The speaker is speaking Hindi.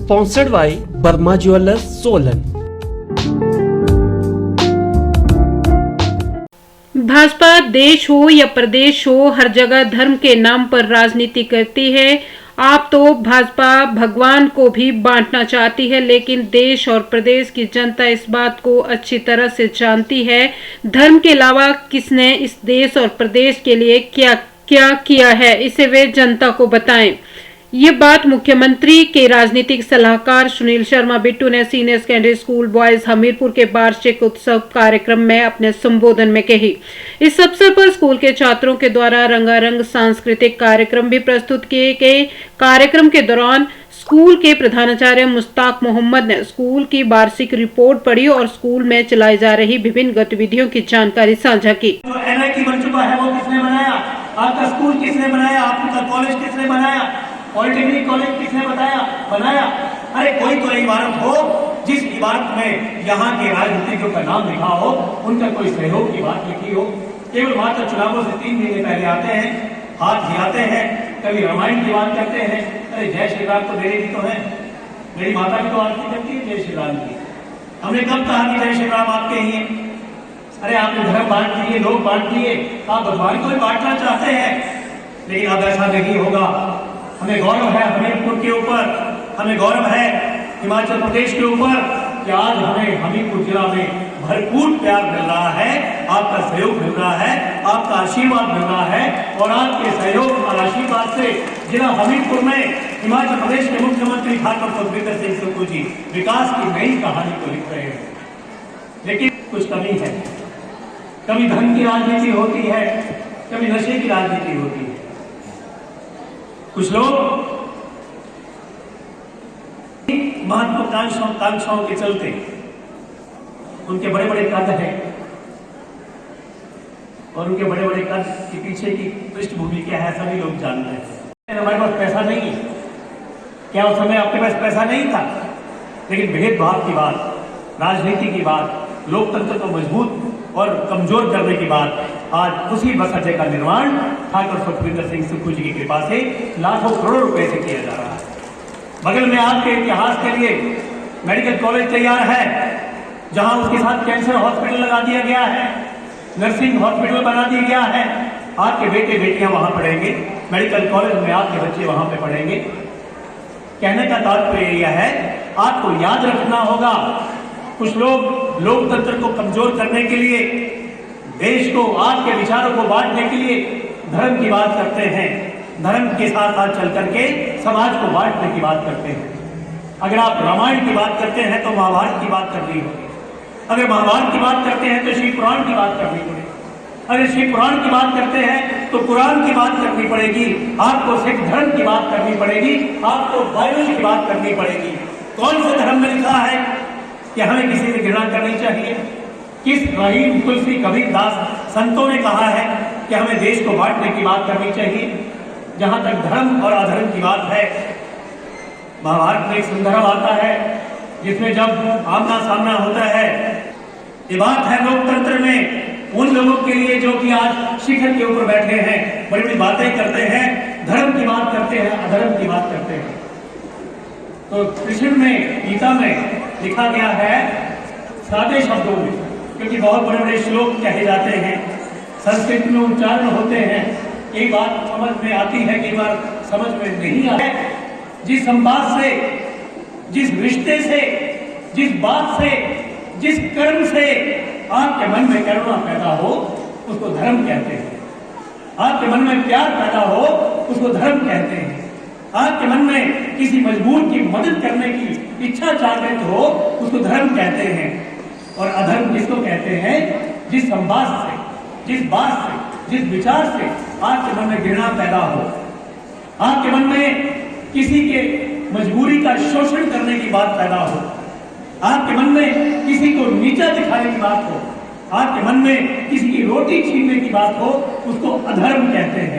Sponsored by Burma Jewelers, Solan. Bhajpa देश हो या प्रदेश हो, हर जगह धर्म के नाम पर राजनीति करती है। आप तो भाजपा भगवान को भी बांटना चाहती है, लेकिन देश और प्रदेश की जनता इस बात को अच्छी तरह से जानती है। धर्म के अलावा किसने इस देश और प्रदेश के लिए क्या क्या किया है, इसे वे जनता को बताएं। ये बात मुख्यमंत्री के राजनीतिक सलाहकार सुनील शर्मा बिट्टू ने senior secondary school boys Hamirpur के वार्षिक उत्सव कार्यक्रम में अपने संबोधन में कही। इस अवसर पर स्कूल के छात्रों के द्वारा रंगारंग सांस्कृतिक कार्यक्रम भी प्रस्तुत किए गए। कार्यक्रम के दौरान स्कूल के प्रधानाचार्य मुश्ताक मोहम्मद ने स्कूल की वार्षिक रिपोर्ट पढ़ी और स्कूल में चलाई जा रही विभिन्न गतिविधियों की जानकारी साझा की। NIT बन चुका है, वो किसने बनाया? आपका स्कूल किसने बनाया? आपका कॉलेज किसने बनाया? पॉलिटेक्निक कॉलेज किसने बनाया? अरे कोई तो इमारत हो जिस इमारत में यहाँ के राजनीतिज्ञों का नाम लिखा हो, उनका कोई सहयोग की बात लिखी हो। केवल मात्र चुनावों से 3 महीने पहले आते हैं, हाथ हिलाते हैं, कभी रामायण की बात करते हैं। अरे जय श्री राम तो मेरे भी तो है, मेरी माता भी तो आरती करती है जय श्री राम की। हमने कब कहा कि जय श्री राम आपके ही है? अरे आपने धर्म बांट दिए, लोग बांट दिए, आप भगवान को भी बांटना चाहते हैं, लेकिन अब ऐसा नहीं होगा। हमें गौरव है हमीरपुर के ऊपर, हमें गौरव है हिमाचल प्रदेश के ऊपर कि आज हमें हमीरपुर जिला में भरपूर प्यार मिल रहा है, आपका सहयोग मिल रहा है, आपका आशीर्वाद मिल रहा है। और आपके सहयोग और आशीर्वाद से जिला हमीरपुर में हिमाचल प्रदेश के मुख्यमंत्री ठाकुर सुखविंदर सिंह सुक्खू जी विकास की नई कहानी को लिख रहे हैं। लेकिन कुछ कमी है, कभी धन की राजनीति होती है, कभी नशे की राजनीति होती है। कुछ लोग महत्वाकांक्षाओं के चलते, उनके बड़े बड़े कद हैं और उनके बड़े बड़े कद के पीछे की पृष्ठभूमि क्या है सभी लोग जानते हैं। हमारे पास पैसा नहीं है, क्या उस समय आपके पास पैसा नहीं था? लेकिन भेदभाव की बात, राजनीति की बात, लोकतंत्र को मजबूत और कमजोर करने की बात, आज उसी बस अड्डे का निर्माण ठाकुर सुखविंदर सिंह सुक्खू जी की कृपा से लाखों करोड़ों रुपए से किया जा रहा है। बगल में आपके इतिहास के लिए मेडिकल कॉलेज तैयार है, जहां उसके साथ कैंसर हॉस्पिटल लगा दिया गया है, नर्सिंग हॉस्पिटल बना दिया गया है। आपके बेटे बेटियां वहां पढ़ेंगे, मेडिकल कॉलेज में आपके बच्चे वहां पे पढ़ेंगे। कहने का तात्पर्य यह है, आपको याद रखना होगा, कुछ लोग लोकतंत्र को कमजोर करने के लिए, देश को, आपके विचारों को बांटने के लिए धर्म की बात करते हैं, धर्म के साथ साथ चल करके समाज को बांटने की बात करते हैं। अगर आप रामायण की बात करते हैं तो महाभारत की बात करनी होगी, अगर महाभारत की बात करते हैं तो शिव पुराण की बात करनी पड़ेगी, अगर शिव पुराण की बात करते हैं तो कुरान की बात करनी पड़ेगी, आपको सिख धर्म की बात करनी पड़ेगी, आपको बायोलॉजी की बात करनी पड़ेगी। कौन से धर्म में लिखा है कि हमें किसी से घृणा करनी चाहिए? किस रहीम, तुलसी, कबीर दास संतों ने कहा है कि हमें देश को बांटने की बात करनी चाहिए? जहां तक धर्म और अधर्म की बात है, महाभारत में एक संदर्भ आता है जिसमें जब आमना सामना होता है, ये बात है लोकतंत्र में उन लोगों के लिए जो कि आज शिखर के ऊपर बैठे हैं, बड़ी बड़ी बातें करते हैं, धर्म की बात करते हैं, अधर्म की बात करते हैं। तो कृष्ण में, गीता में लिखा गया है सादे शब्दों में, क्योंकि बहुत बड़े बड़े श्लोक कहे जाते हैं, संस्कृत में उच्चारण होते हैं, एक बात समझ में आती है, कई बार समझ में नहीं आती है। जिस संवाद से, जिस रिश्ते से, जिस बात से, जिस कर्म से आपके मन में करुणा पैदा हो, उसको धर्म कहते हैं। आपके मन में प्यार पैदा हो, उसको धर्म कहते हैं। आपके मन में किसी मजबूर की मदद करने की इच्छा जागृत हो, उसको धर्म कहते हैं। और अधर्म किसको कहते हैं? जिस संवाद से, जिस बात से, जिस विचार से आपके मन में घृणा पैदा हो, आपके मन में किसी के मजबूरी का शोषण करने की बात पैदा हो, आपके मन में किसी को नीचा दिखाने की बात हो, आपके मन में किसी की रोटी छीनने की बात हो, उसको अधर्म कहते हैं।